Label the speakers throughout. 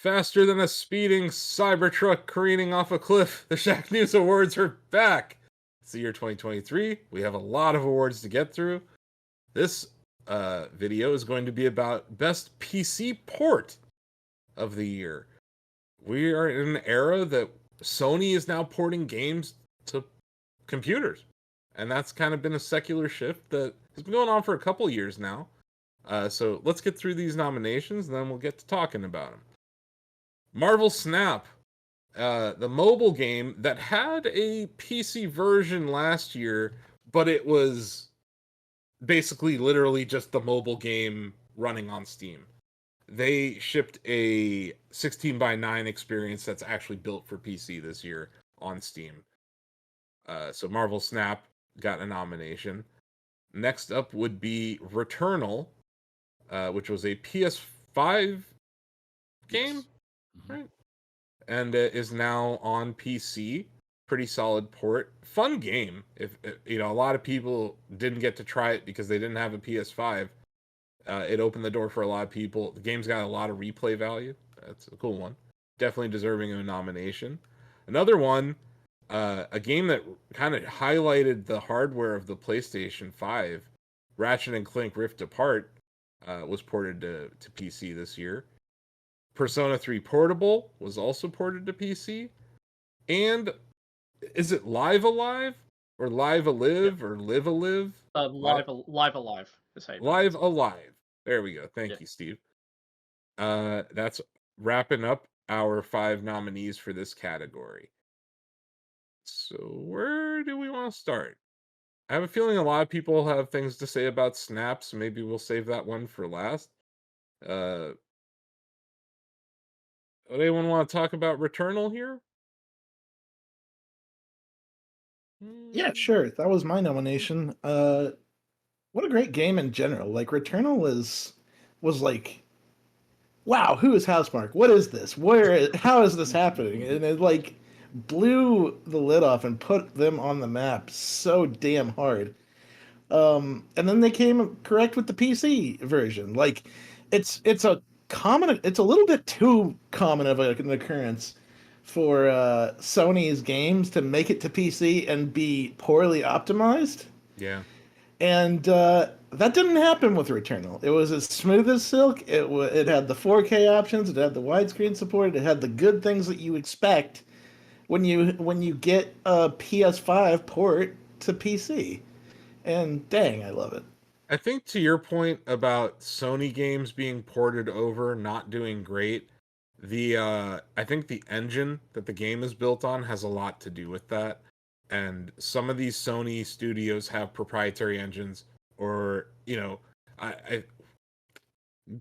Speaker 1: Faster than a speeding Cybertruck careening off a cliff, the Shacknews Awards are back. It's the year 2023. We have a lot of awards to get through. This video is going to be about best PC port of the year. We are in an era that Sony is now porting games to computers, and that's kind of been a secular shift that has been going on for a couple years now. So let's get through these nominations, and then we'll get to talking about them. Marvel Snap, the mobile game that had a PC version last year, but it was basically literally just the mobile game running on Steam. They shipped a 16:9 experience that's actually built for PC this year on Steam. So Marvel Snap got a nomination. Next up would be Returnal, which was a PS5 game.
Speaker 2: Yes.
Speaker 1: Right. And it is now on PC. Pretty solid port. Fun game. If a lot of people didn't get to try it because they didn't have a PS5. It opened the door for a lot of people. The game's got a lot of replay value. That's a cool one. Definitely deserving of a nomination. Another one, a game that kind of highlighted the hardware of the PlayStation 5, Ratchet and Clank Rift Apart, was ported to PC this year. Persona 3 Portable was also ported to PC. And is it Live Alive? Or Live Alive? Or Live Alive?
Speaker 3: Live Alive. Is how you
Speaker 1: Live
Speaker 3: pronounce it.
Speaker 1: Alive. There we go. Thank you, Steve. That's wrapping up our 5 nominees for this category. So where do we want to start? I have a feeling a lot of people have things to say about Snap, so maybe we'll save that one for last. Anyone want to talk about Returnal here?
Speaker 2: Yeah, sure. That was my nomination. What a great game in general. Like Returnal was like, wow, who is Housemark? What is this? How is this happening? And it like blew the lid off and put them on the map so damn hard. And then they came correct with the PC version. Like it's a little bit too common of an occurrence for Sony's games to make it to PC and be poorly optimized.
Speaker 1: Yeah.
Speaker 2: And that didn't happen with Returnal. It was as smooth as silk. It had the 4K options. It had the widescreen support. It had the good things that you expect when you get a PS5 port to PC. And dang, I love it.
Speaker 1: I think to your point about Sony games being ported over, not doing great, I think the engine that the game is built on has a lot to do with that. And some of these Sony studios have proprietary engines, or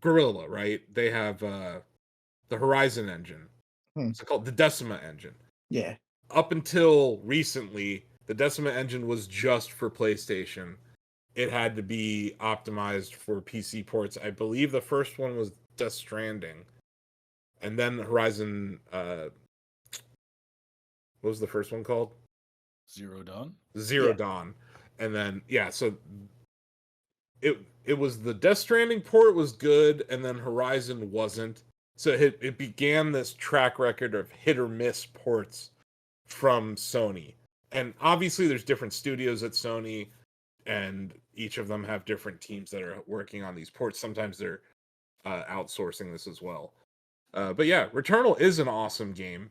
Speaker 1: Gorilla, right? They have the Horizon engine. It's called the Decima engine.
Speaker 2: Yeah.
Speaker 1: Up until recently, the Decima engine was just for PlayStation. It had to be optimized for PC ports. I believe the first one was Death Stranding. And then Horizon, what was the first one called?
Speaker 3: Zero Dawn.
Speaker 1: Zero Dawn. And then, so it was the Death Stranding port was good, and then Horizon wasn't. So it began this track record of hit or miss ports from Sony. And obviously there's different studios at Sony, and each of them have different teams that are working on these ports. Sometimes they're outsourcing this as well. But yeah, Returnal is an awesome game.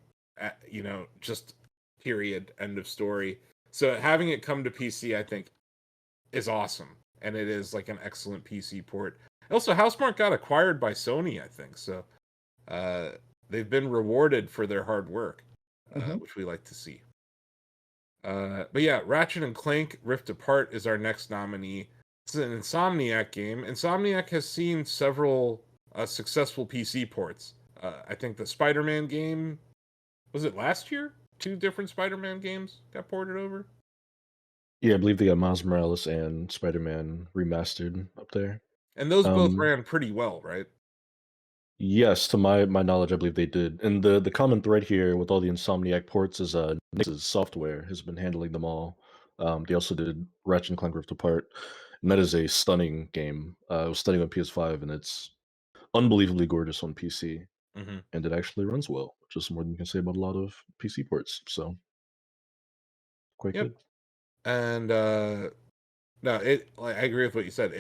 Speaker 1: Just period, end of story. So having it come to PC, I think, is awesome. And it is like an excellent PC port. Also, Housemarque got acquired by Sony, I think. So they've been rewarded for their hard work, which we like to see. But yeah, Ratchet and Clank Rift Apart is our next nominee. It's an Insomniac game. Insomniac has seen several successful PC ports. I think the Spider-Man game, was it last year? 2 different Spider-Man games got ported over.
Speaker 4: Yeah, I believe they got Miles Morales and Spider-Man remastered up there.
Speaker 1: And those both ran pretty well, right?
Speaker 4: Yes, to my knowledge, I believe they did. And the common thread here with all the Insomniac ports is Nix's software has been handling them all. They also did Ratchet and Clank Rift Apart, and that is a stunning game. It was stunning on PS5, and it's unbelievably gorgeous on PC. and it actually runs well, which is more than you can say about a lot of PC ports. So quite
Speaker 1: Yep.
Speaker 4: good.
Speaker 1: And no, I agree with what you said.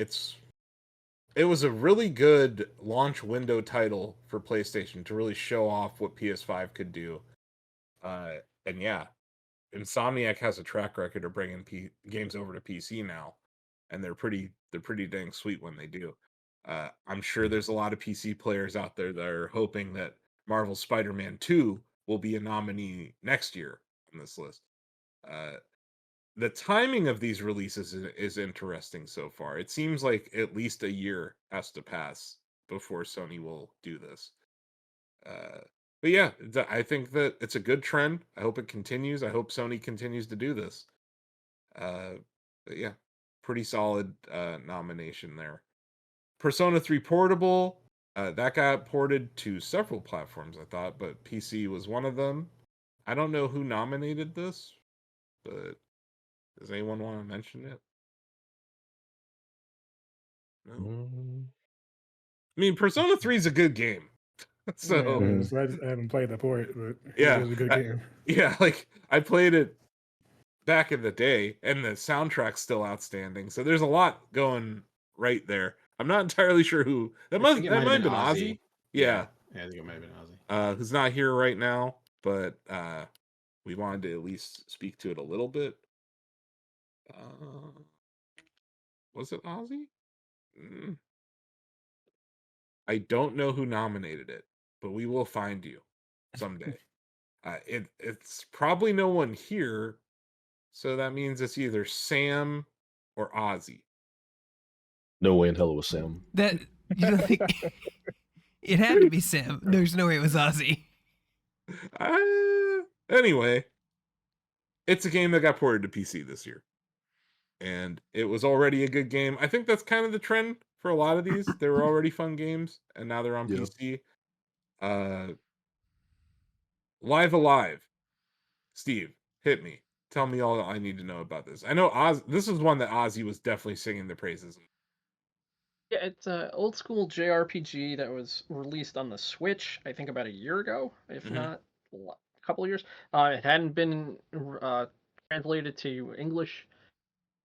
Speaker 1: It was a really good launch window title for PlayStation to really show off what PS5 could do. And yeah, Insomniac has a track record of bringing games over to PC now, and they're pretty dang sweet when they do. I'm sure there's a lot of PC players out there that are hoping that Marvel's Spider-Man 2 will be a nominee next year on this list. The timing of these releases is interesting so far. It seems like at least a year has to pass before Sony will do this. But yeah, I think that it's a good trend. I hope it continues. I hope Sony continues to do this. But yeah, pretty solid nomination there. Persona 3 Portable, that got ported to several platforms, I thought, but PC was one of them. I don't know who nominated this, but does anyone want to mention it? No. I mean, Persona 3 is a good game. So
Speaker 5: yeah, I haven't played the port, but
Speaker 1: yeah,
Speaker 5: it is a good game.
Speaker 1: Yeah, like I played it back in the day, and the soundtrack's still outstanding. So there's a lot going right there. I'm not entirely sure who that might have been Ozzy. Yeah,
Speaker 6: I think it might have been Ozzy.
Speaker 1: Who's not here right now, but we wanted to at least speak to it a little bit. Was it Ozzy? I don't know who nominated it, but we will find you someday. It's probably no one here, so that means it's either Sam or Ozzy.
Speaker 4: No way in hell it was Sam.
Speaker 7: That you don't think it had to be Sam? There's no way it was Ozzy.
Speaker 1: Anyway, it's a game that got ported to PC this year, and it was already a good game. I think that's kind of the trend for a lot of these. They were already fun games, and now they're on PC. Live Alive. Steve, hit me. Tell me all I need to know about this. I know this is one that Ozzy was definitely singing the praises of.
Speaker 3: Yeah, it's an old school JRPG that was released on the Switch, I think about a year ago, if not a couple of years. It hadn't been translated to English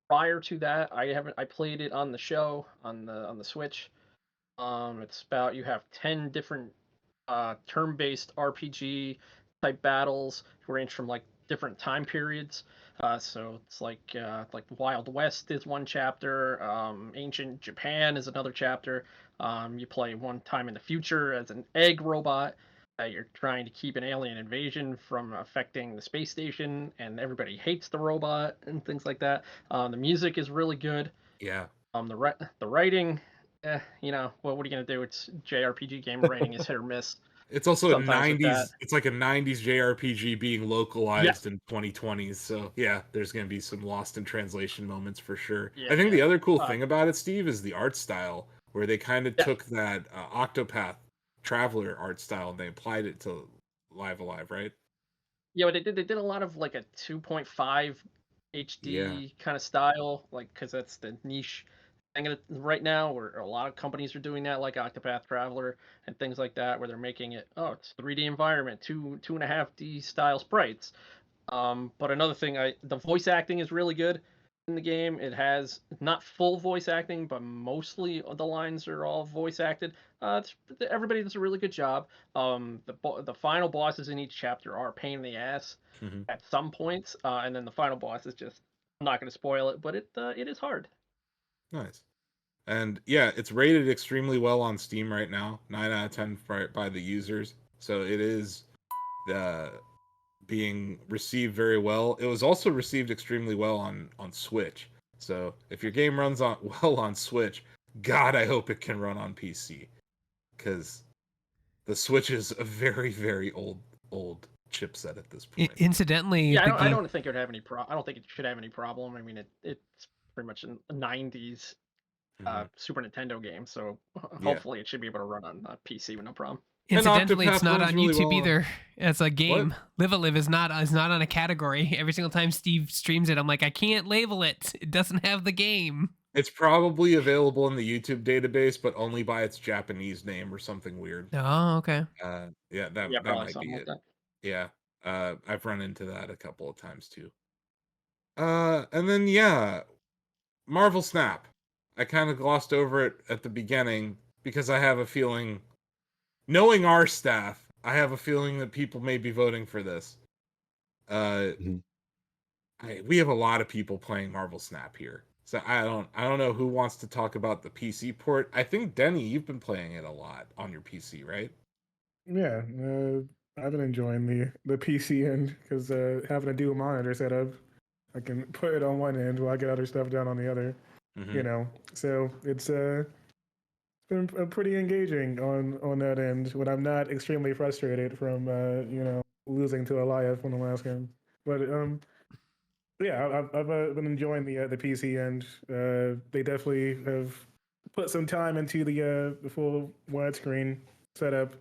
Speaker 3: prior to that. I played it on the show on the Switch. It's about you have 10 different turn-based RPG type battles range from like different time periods. So it's like Wild West is one chapter. Ancient Japan is another chapter. You play one time in the future as an egg robot. You're trying to keep an alien invasion from affecting the space station, and everybody hates the robot and things like that. The music is really good.
Speaker 1: Yeah.
Speaker 3: The writing, you know, what are you gonna do? It's JRPG game writing is hit or miss.
Speaker 1: It's also
Speaker 3: Sometimes
Speaker 1: a 90s. It's like a 90s JRPG being localized in 2020s. So yeah, there's gonna be some lost in translation moments for sure. I think the other cool thing about it, Steve, is the art style, where they kind of took that Octopath Traveler art style and they applied it to Live Alive, right?
Speaker 3: Yeah, but they did a lot of like a 2.5 HD kind of style, like because that's the niche thing right now, where a lot of companies are doing that, like Octopath Traveler and things like that, where they're making it it's 3D environment, 2.5D style sprites. But another thing, the voice acting is really good in the game. It has not full voice acting, but mostly the lines are all voice acted. Everybody does a really good job. The final bosses in each chapter are a pain in the ass at some points, and then the final boss is just, I'm not going to spoil it, but it is hard.
Speaker 1: Nice. And yeah, it's rated extremely well on Steam right now, 9 out of 10 by the users. So it is being received very well. It was also received extremely well on Switch. So if your game runs well on Switch, God, I hope it can run on PC, because the Switch is a very, very old chipset at this point.
Speaker 7: Incidentally,
Speaker 3: yeah, I don't think it would have any I don't think it should have any problem. I mean, it's pretty much a 90s Super Nintendo game, so hopefully it should be able to run on PC with no problem.
Speaker 7: Incidentally, it's not on
Speaker 1: really
Speaker 7: YouTube
Speaker 1: well
Speaker 7: either. It's a game.
Speaker 1: What?
Speaker 7: Live a Live is not on a category. Every single time Steve streams it, I'm like, I can't label it. It doesn't have the game.
Speaker 1: It's probably available in the YouTube database, but only by its Japanese name or something weird.
Speaker 7: Oh, okay.
Speaker 1: Yeah, that
Speaker 3: Yeah, probably
Speaker 1: might
Speaker 3: something
Speaker 1: be
Speaker 3: like
Speaker 1: it.
Speaker 3: that.
Speaker 1: Yeah, I've run into that a couple of times too. And then yeah, Marvel Snap. I kind of glossed over it at the beginning because I have a feeling, knowing our staff, I have a feeling that people may be voting for this.
Speaker 4: Mhm.
Speaker 1: We have a lot of people playing Marvel Snap here, so I don't know who wants to talk about the PC port. I think Denny, you've been playing it a lot on your PC, right?
Speaker 5: Yeah, I've been enjoying the PC end because having a dual monitor setup, I can put it on one end while I get other stuff done on the other.
Speaker 1: Mm-hmm.
Speaker 5: So it's been pretty engaging on that end when I'm not extremely frustrated from losing to Elias from the last game. But yeah, I've been enjoying the PC end. They definitely have put some time into the full widescreen setup,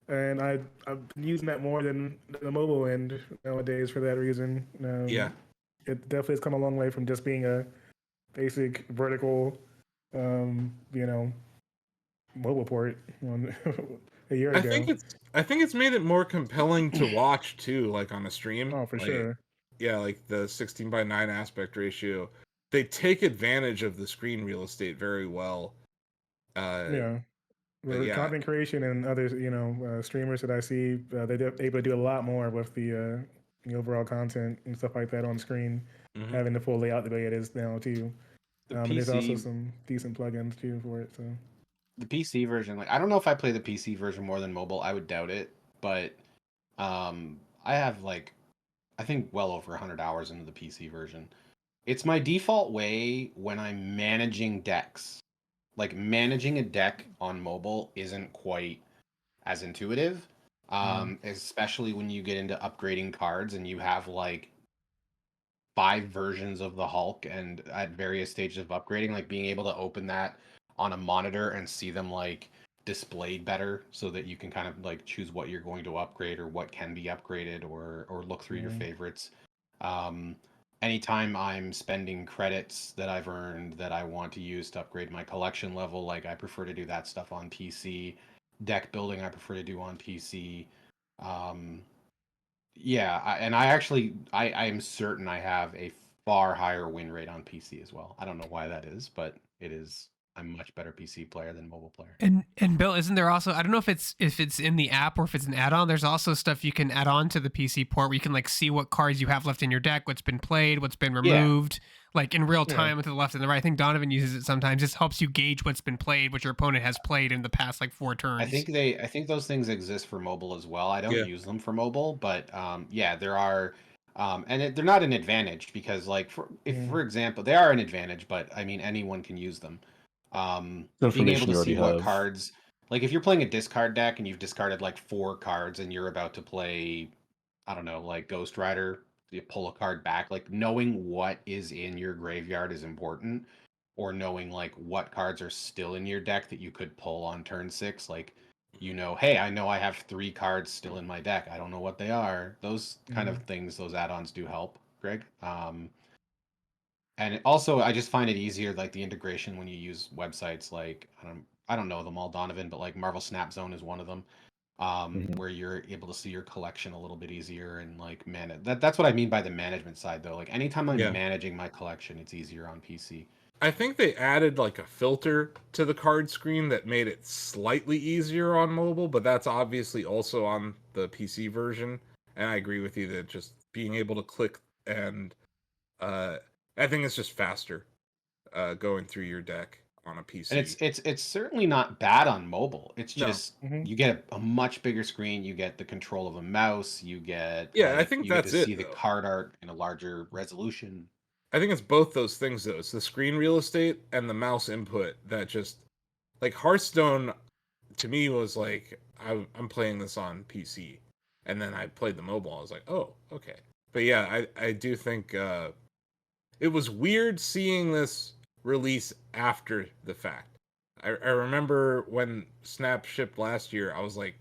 Speaker 5: and I've been using that more than the mobile end nowadays for that reason.
Speaker 1: Yeah,
Speaker 5: It definitely has come a long way from just being a basic vertical, mobile port a year ago.
Speaker 1: I think it's made it more compelling to watch too, like on a stream.
Speaker 5: Oh, for
Speaker 1: Like,
Speaker 5: sure.
Speaker 1: yeah, like the 16:9 aspect ratio. They take advantage of the screen real estate very well.
Speaker 5: Yeah.
Speaker 1: But
Speaker 5: The
Speaker 1: yeah,
Speaker 5: content creation and other, streamers that I see, they're able to do a lot more with the overall content and stuff like that on screen,
Speaker 1: mhm.
Speaker 5: having the full layout the way it is now too.
Speaker 6: The
Speaker 5: And there's also
Speaker 6: PC,
Speaker 5: some decent plugins too for it. So
Speaker 6: the PC version, like I don't know if I play the PC version more than mobile. I would doubt it, but I have like I think well over 100 hours into the PC version. It's my default way when I'm managing decks. Like managing a deck on mobile isn't quite as intuitive, especially when you get into upgrading cards and you have like 5 versions of the Hulk and at various stages of upgrading, like being able to open that on a monitor and see them like displayed better so that you can kind of like choose what you're going to upgrade or what can be upgraded or look through your favorites. Um, Anytime I'm spending credits that I've earned that I want to use to upgrade my collection level, like I prefer to do that stuff on PC. Deck building I prefer to do on PC. Um, yeah, and I am certain I have a far higher win rate on PC as well. I don't know why that is, but it is. I'm a much better PC player than mobile player.
Speaker 7: And Bill, isn't there also, I don't know if it's in the app or if it's an add-on, there's also stuff you can add on to the PC port where you can like see what cards you have left in your deck, what's been played, what's been
Speaker 6: Yeah.
Speaker 7: removed, like in real
Speaker 5: Yeah.
Speaker 7: time to the left and the right. I think Donovan uses it sometimes. Just helps you gauge what's been played, what your opponent has played in the past like 4 turns.
Speaker 6: I think those things exist for mobile as well. I don't
Speaker 1: Yeah.
Speaker 6: use them for mobile, but yeah, there are they're not an advantage because like for example, they are an advantage, but I mean anyone can use them. Being able
Speaker 4: Information
Speaker 6: to
Speaker 4: you
Speaker 6: see
Speaker 4: already
Speaker 6: what
Speaker 4: have.
Speaker 6: cards, like if you're playing a discard deck and you've discarded like 4 cards and you're about to play, I don't know, like Ghost Rider, you pull a card back, like knowing what is in your graveyard is important, or knowing like what cards are still in your deck that you could pull on turn 6, like hey, I know I have 3 cards still in my deck. I don't know what they are. Those kind of things, those add-ons do help, Greg. And also, I just find it easier, like the integration when you use websites like I don't know them all, Donovan, but like Marvel Snap Zone is one of them, where you're able to see your collection a little bit easier and like manage. That's what I mean by the management side, though. Like anytime I'm
Speaker 1: Yeah.
Speaker 6: managing my collection, it's easier on PC.
Speaker 1: I think they added like a filter to the card screen that made it slightly easier on mobile, but that's obviously also on the PC version. And I agree with you that just being able to click and I think it's just faster going through your deck on a PC.
Speaker 6: And it's certainly not bad on mobile. It's
Speaker 1: No.
Speaker 6: just you get a much bigger screen, you get the control of a mouse, you get
Speaker 1: I think
Speaker 6: you get
Speaker 1: that's
Speaker 6: to
Speaker 1: it,
Speaker 6: see the
Speaker 1: though.
Speaker 6: card art in a larger resolution.
Speaker 1: I think it's both those things though. It's the screen real estate and the mouse input that just like Hearthstone to me was like I'm playing this on PC, and then I played the mobile. I was like, oh, okay. But yeah, I do think it was weird seeing this release after the fact. I remember when Snap shipped last year, I was like,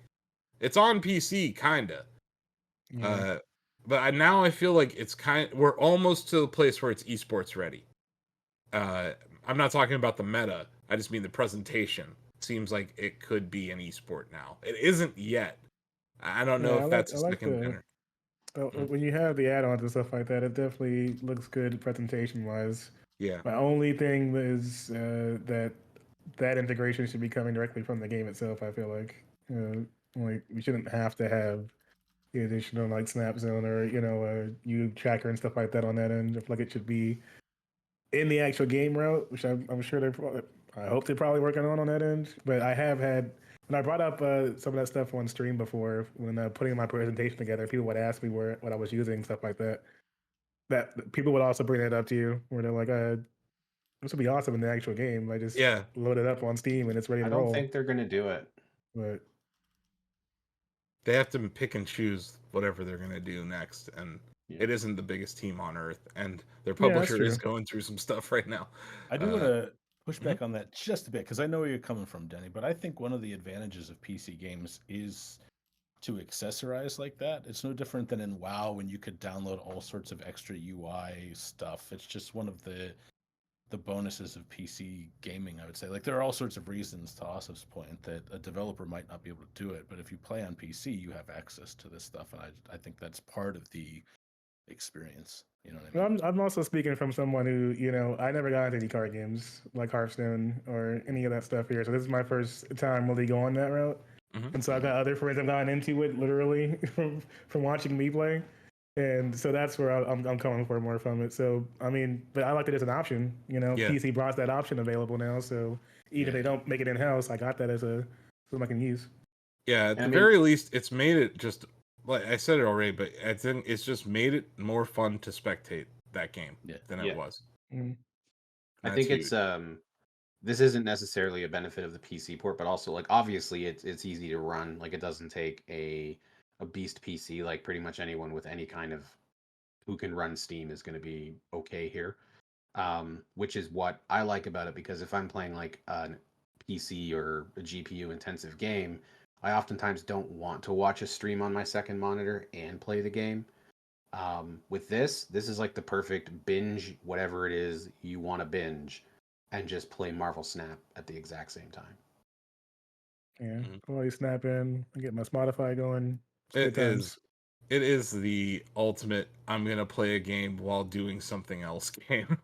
Speaker 1: it's on PC, kinda. But now I feel like it's we're almost to the place where it's esports ready. I'm not talking about the meta. I just mean the presentation. Seems like it could be an esport now. It isn't yet. I don't know
Speaker 5: Yeah,
Speaker 1: if that's a
Speaker 5: I like
Speaker 1: second
Speaker 5: the
Speaker 1: dinner.
Speaker 5: when you have the add-ons and stuff like that, it definitely looks good presentation-wise.
Speaker 1: Yeah.
Speaker 5: My only thing is that integration should be coming directly from the game itself. I feel like we shouldn't have to have the additional like snap zone or U tracker and stuff like that on that end. I feel like it should be in the actual game route, which I'm sure I hope they're probably working on that end. But I have had when I brought up some of that stuff on stream before when putting my presentation together, people would ask me what I was using, stuff like that. That people would also bring that up to you, where they're like, "This would be awesome in the actual game. I just load it up on Steam and it's ready to
Speaker 6: I
Speaker 5: roll."
Speaker 6: don't think they're gonna do it.
Speaker 5: But
Speaker 1: They have to pick and choose whatever they're gonna do next, and it isn't the biggest team on earth, and their publisher is going through some stuff right now.
Speaker 8: I do want to push back on that just a bit because I know where you're coming from, Denny. But I think one of the advantages of PC games is to accessorize like that. It's no different than in WoW when you could download all sorts of extra UI stuff. It's just one of the bonuses of PC gaming, I would say. Like there are all sorts of reasons, to Asif's point, that a developer might not be able to do it, but if you play on PC, you have access to this stuff, and I think that's part of the experience. You know what I mean?
Speaker 5: I'm also speaking from someone who, I never got into any card games like Hearthstone or any of that stuff here. So this is my first time really going that route. And so I've got other friends I've gotten into it literally from watching me play. And so that's where I'm coming for more from it. So, I mean, but I like it as an option. PC brought that option available now. So even if they don't make it in-house, I got that as something I can use.
Speaker 1: Yeah, at the very least, it's made it just, like I said it already, but I think it's just made it more fun to spectate that game than it was.
Speaker 6: I think it's this isn't necessarily a benefit of the PC port, but also like obviously it's easy to run. Like it doesn't take a beast PC. Like pretty much anyone with any kind of who can run Steam is going to be okay here, which is what I like about it, because if I'm playing like a PC or a GPU intensive game, I oftentimes don't want to watch a stream on my second monitor and play the game. With this is like the perfect binge, whatever it is you want to binge, and just play Marvel Snap at the exact same time.
Speaker 5: Yeah, while you snap in, I get my Spotify going.
Speaker 1: It is the ultimate I'm gonna play a game while doing something else game.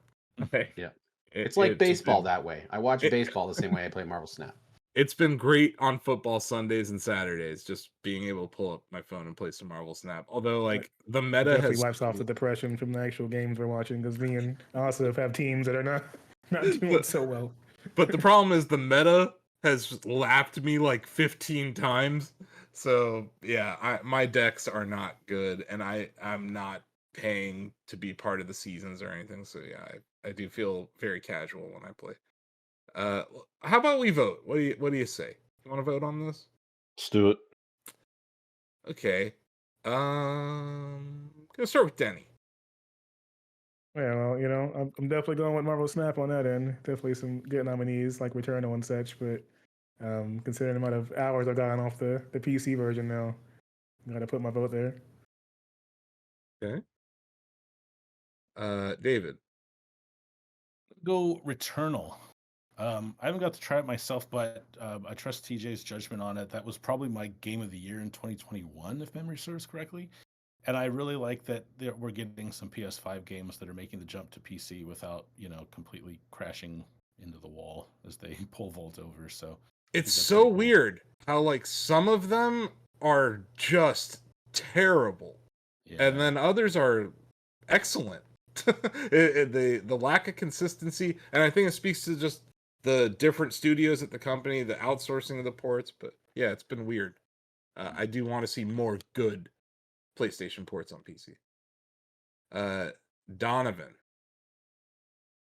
Speaker 6: Yeah. It's like baseball that way. I watch baseball the same way I play Marvel Snap.
Speaker 1: It's been great on football Sundays and Saturdays, just being able to pull up my phone and play some Marvel Snap. Although, like, the meta
Speaker 5: definitely
Speaker 1: has
Speaker 5: wipes off the depression from the actual games we're watching, because me and also have teams that are not doing so well.
Speaker 1: But the problem is the meta has lapped me like 15 times. So yeah, my decks are not good, and I'm not paying to be part of the seasons or anything. So yeah, I do feel very casual when I play. How about we vote? What do you say? You want to vote on this?
Speaker 4: Let's do it.
Speaker 1: Okay. Gonna start with Denny.
Speaker 5: Yeah, well, I'm definitely going with Marvel Snap on that end. Definitely some good nominees like Returnal and such, but considering the amount of hours I've gotten off the PC version now, I gotta put my vote there.
Speaker 1: Okay. David.
Speaker 8: Go Returnal. I haven't got to try it myself, but I trust TJ's judgment on it. That was probably my game of the year in 2021, if memory serves correctly. And I really like that we're getting some PS5 games that are making the jump to PC without, completely crashing into the wall as they pole vault over. So
Speaker 1: it's so weird how like some of them are just terrible, and then others are excellent. The lack of consistency, and I think it speaks to just the different studios at the company, the outsourcing of the ports. But yeah, it's been weird. I do want to see more good PlayStation ports on PC. Donovan.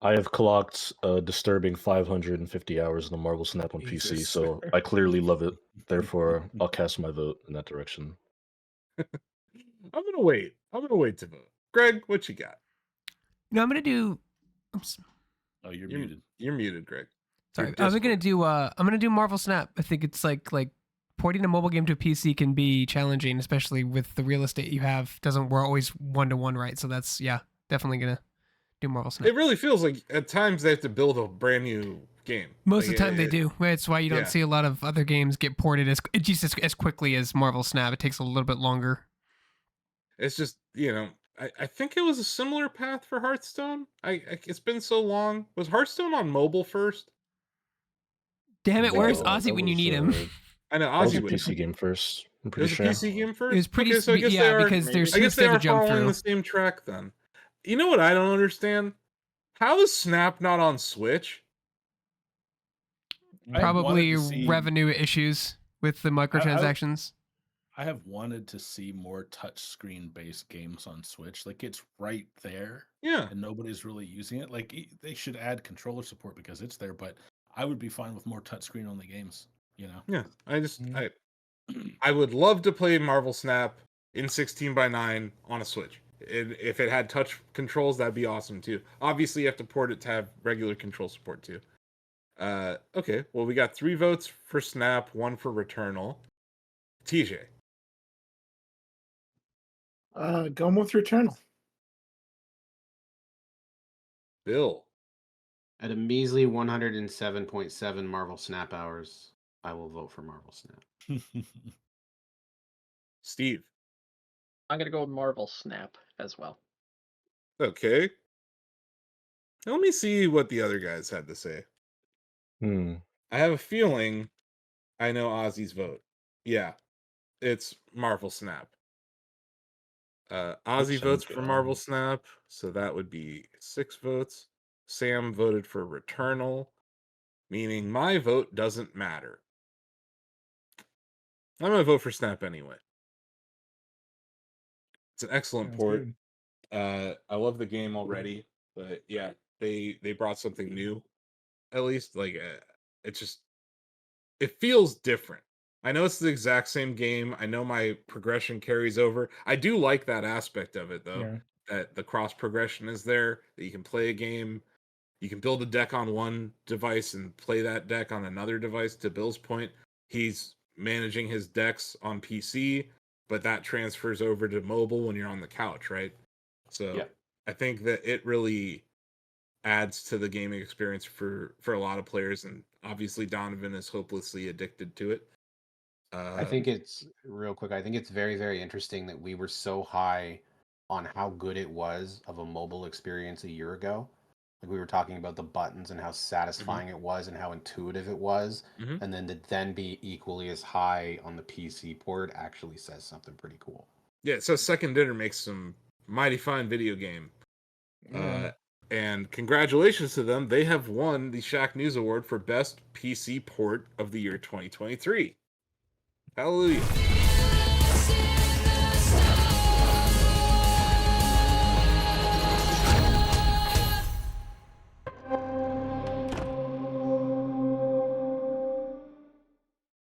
Speaker 4: I have clocked a disturbing 550 hours in the Marvel Snap on PC, so I clearly love it. Therefore, I'll cast my vote in that direction.
Speaker 1: I'm gonna wait to vote. Greg, what you got?
Speaker 7: I'm gonna do.
Speaker 8: Oh, you're muted.
Speaker 1: You're muted, Greg.
Speaker 7: Sorry, I'm gonna do Marvel Snap. I think it's like porting a mobile game to a PC can be challenging, especially with the real estate you have. We're always 1-to-1, right? So that's definitely gonna do Marvel Snap.
Speaker 1: It really feels like at times they have to build a brand new game.
Speaker 7: Most
Speaker 1: Like,
Speaker 7: of the time they do. That's why you don't
Speaker 1: yeah.
Speaker 7: see a lot of other games get ported as quickly as Marvel Snap. It takes a little bit longer.
Speaker 1: It's just, I think it was a similar path for Hearthstone. It's been so long. Was Hearthstone on mobile first?
Speaker 7: Damn it, where's
Speaker 4: No,
Speaker 7: Ozzy
Speaker 4: that
Speaker 7: when you
Speaker 4: was,
Speaker 7: need him?
Speaker 1: I know
Speaker 4: That was
Speaker 1: Ozzy
Speaker 4: a
Speaker 1: would.
Speaker 4: PC game first. I'm
Speaker 1: It
Speaker 4: pretty
Speaker 1: was a
Speaker 4: sure.
Speaker 1: PC game first.
Speaker 7: It was pretty,
Speaker 1: Okay, so I guess
Speaker 7: yeah,
Speaker 1: they are,
Speaker 7: because there's
Speaker 1: I guess
Speaker 7: hoops
Speaker 1: they
Speaker 7: they
Speaker 1: are
Speaker 7: have to jump
Speaker 1: following
Speaker 7: through.
Speaker 1: the same track then. You know what I don't understand? How is Snap not on Switch?
Speaker 8: I have wanted
Speaker 7: Probably
Speaker 8: to see-
Speaker 7: revenue issues with the microtransactions.
Speaker 8: I have wanted to see more touchscreen based games on Switch. Like it's right there,
Speaker 1: Yeah.
Speaker 8: and nobody's really using it. Like they should add controller support because it's there. But I would be fine with more touchscreen only games. You know.
Speaker 1: Yeah. I just
Speaker 5: Mhm.
Speaker 1: I would love to play Marvel Snap in 16:9 on a Switch. If it had touch controls, that'd be awesome too. Obviously, you have to port it to have regular control support too. Okay, well, we got 3 votes for Snap, 1 for Returnal. TJ,
Speaker 2: Going with Returnal.
Speaker 1: Bill,
Speaker 6: At a measly 107.7 Marvel Snap hours, I will vote for Marvel Snap.
Speaker 1: Steve.
Speaker 3: I'm gonna go with Marvel Snap as well.
Speaker 1: Okay. Let me see what the other guys had to say. I have a feeling I know Ozzy's vote. Yeah, it's Marvel Snap. Ozzy
Speaker 4: Which
Speaker 1: votes
Speaker 4: sounds
Speaker 1: for
Speaker 4: good.
Speaker 1: Marvel Snap, so that would be 6 votes. Sam voted for Returnal, meaning my vote doesn't matter. I'm gonna vote for Snap anyway. It's an excellent
Speaker 5: Sounds
Speaker 1: port.
Speaker 5: good.
Speaker 1: I love the game already, but yeah, they brought something new. At least, like, it feels different. I know it's the exact same game. I know my progression carries over. I do like that aspect of it though.
Speaker 5: Yeah.
Speaker 1: That the cross progression is there. That you can play a game. You can build a deck on one device and play that deck on another device. To Bill's point, he's managing his decks on PC, but that transfers over to mobile when you're on the couch, right? So
Speaker 6: Yeah.
Speaker 1: I think that it really adds to the gaming experience for a lot of players, and obviously Donovan is hopelessly addicted to it.
Speaker 6: I think it's real quick. I think it's very, very interesting that we were so high on how good it was of a mobile experience a year ago. Like we were talking about the buttons and how satisfying it was and how intuitive it was,
Speaker 1: Mhm.
Speaker 6: and then to then be equally as high on the PC port actually says something pretty cool.
Speaker 1: Yeah, so Second Dinner makes some mighty fine video game.
Speaker 5: Yeah.
Speaker 1: And congratulations to them. They have won the Shacknews Award for Best PC Port of the Year 2023. Hallelujah.